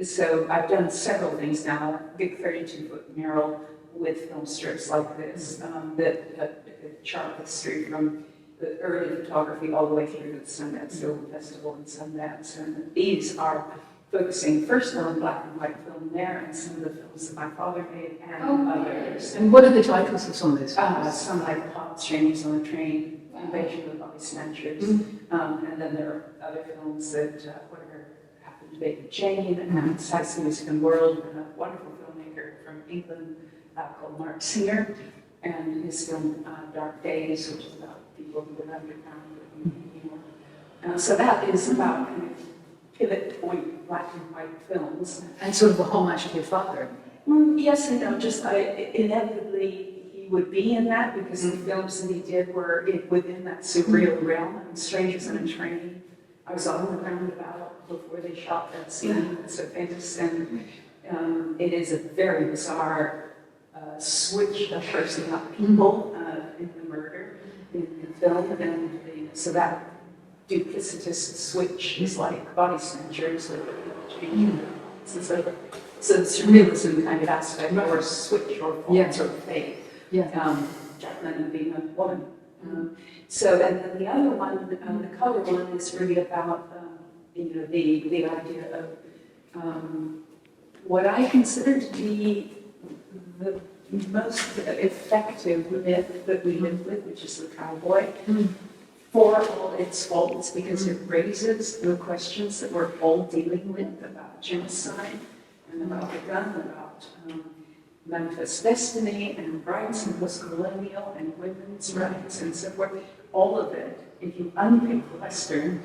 So I've done several things now, a big 32-foot mural with film strips like this that chart the history from the early photography all the way through to the Sundance Film Festival and Sundance. And these are focusing first on black and white film there and some of the films that my father made and others. And what are the titles of some of those films? Some like Hot Strangers on the Train, Invasion of the Body Snatchers, and then there are other films that whatever happened to Baby Jane and Sassy Mexican World, and a wonderful filmmaker from England called Mark Singer, and his film Dark Days, which is about people who were underground in New York. So that is about kind of pivot point black and white films. And sort of a homage to your father. Yes and no, just inevitably he would be in that because the films that he did were within that surreal realm. I mean, Strangers on a Train, I was on the roundabout before they shot that scene. It's so famous, and it is a very bizarre switch of personality people in the murder in the film, and so that duplicitous switch is like Body Snatchers or changing so the surrealism kind of aspect, or switch or false or fake. Jack Lemmon being a woman. So, and then the other one, the color one, is really about the idea of what I consider to be the most effective myth that we live with, which is the cowboy. For all its faults, because it raises the questions that we're all dealing with about genocide and about the gun, about manifest destiny and rights and post-colonial and women's rights and so forth. All of it, if you unpick Western,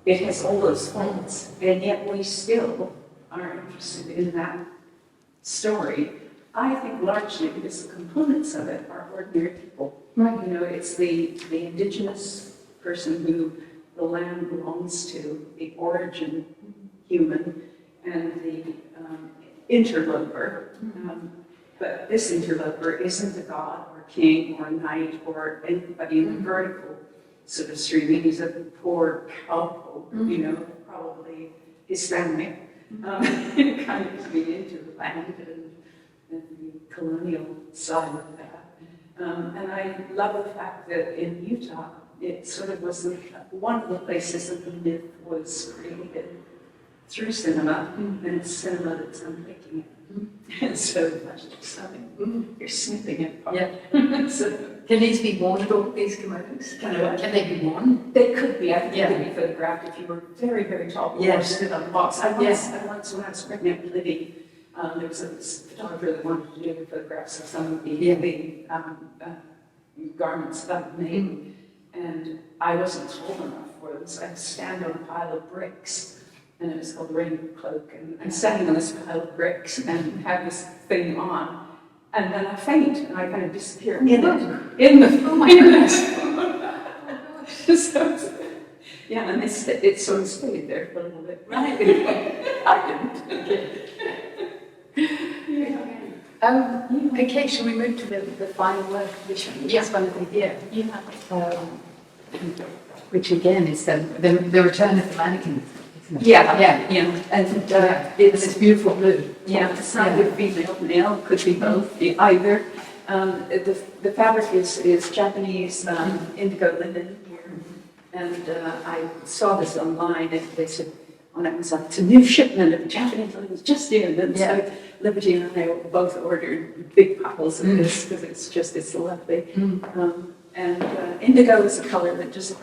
it has all those faults, and yet we still are interested in that story. I think largely because the components of it are ordinary people. Right. You know, it's the indigenous person who the land belongs to, the origin human, and the interloper. But this interloper isn't a god or king or knight or anybody in the vertical sort of stream. He's a poor cowpoke, probably Hispanic, kind of coming into the land and the colonial side of that. And I love the fact that in Utah, it sort of was one of the places that the myth was created through cinema, and it's cinema that's unpicking it. And so much of something, you're snipping it apart. Yeah. So, can these be worn at all, these kimonos? Can they be worn? They could be. I think they could be photographed if you were very, very tall or stood on a box. I once, when I was pregnant with Libby, there was a photographer that wanted to do photographs of some of the garments that I made. And I wasn't tall enough for this. I'd stand on a pile of bricks, and it was called the Rainbow Cloak. And I'm standing on this pile of bricks and have this thing on, and then I faint, and I kind of disappear in the Oh my goodness. So, yeah, and it sort of stayed there for a little bit. Right. I didn't. Okay, shall we move to the final work, which is one of the year? Which again is the return of the mannequin, isn't it? Yeah. And it's beautiful blue. Yeah, it's not with female, male, could be both, either. The fabric is Japanese indigo linen here, and I saw this online, and they said on Amazon, it's a new shipment of Japanese linen just in, and so Liberty and I both ordered big piles of this because it's lovely. And indigo is a color that just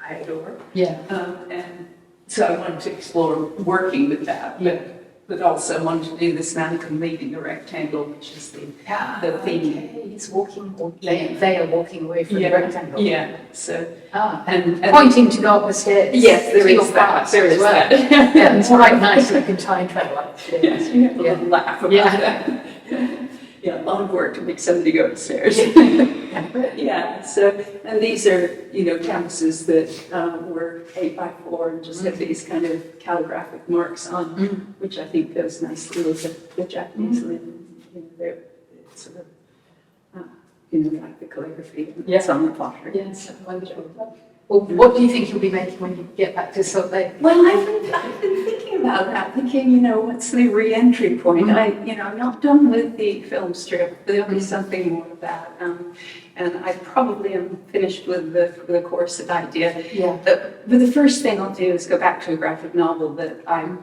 I adore. And so I wanted to explore working with that, but also wanted to do this mannequin leading a rectangle, which is the theme. He's walking, they are walking away from the rectangle. Yeah. So and pointing to go up the stairs. Yes, there is that. There is that. Yeah, it's quite nice that you can time travel up the stairs. You have a little laugh about that. Yeah, a lot of work to make somebody go upstairs. So, and these are, canvases that were 8x4 and just have these kind of calligraphic marks on, which I think goes nicely with the Japanese linen. They're sort of, like the calligraphy that's on the pottery. Yes, wonderful. Well, what do you think you'll be making when you get back to Salt Lake? Well, I've been thinking about that, thinking, what's the re-entry point? I'm not done with the film strip. There'll be something more of that. And I probably am finished with the corset idea. Yeah. But the first thing I'll do is go back to a graphic novel that I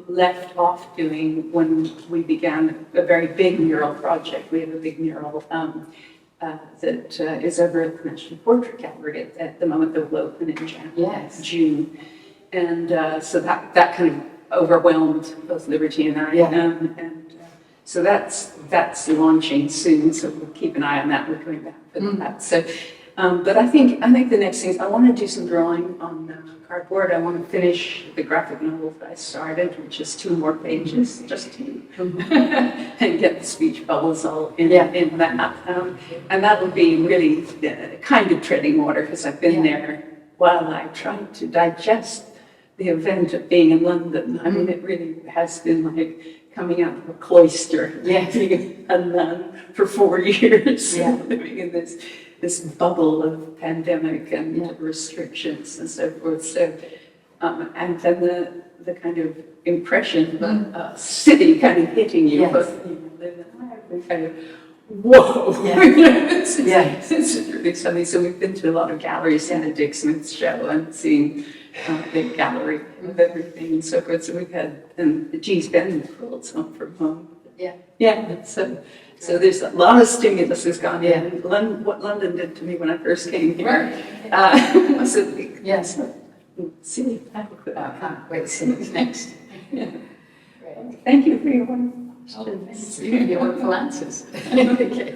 left off doing when we began a very big mural project. We have a big mural that is over at the National Portrait Gallery at the moment that will open in June. And so that kind of overwhelmed both Liberty and I. So that's launching soon, so we'll keep an eye on that. We're coming back for that. So, but I think the next thing is I want to do some drawing on cardboard. I want to finish the graphic novel that I started, which is 2 more pages, just to and get the speech bubbles all in that. And that would be really kind of treading water, because I've been there while I tried to digest the event of being in London. I mean, it really has been like coming out of a cloister, being a nun for 4 years, living in this bubble of pandemic and restrictions and so forth. So, and then the kind of impression of a city kind of hitting you, both you live in Ireland, kind of, whoa! It's really something. So we've been to a lot of galleries in the Dick Smith show and seen the gallery of everything and so forth. So we've had, and G's Ben quilts home from home. So there's a lot of stimulus has gone in. What London did to me when I first came here was a big city. I can't wait to see what's next. Thank you for your wonderful questions. Your wonderful answers. Okay.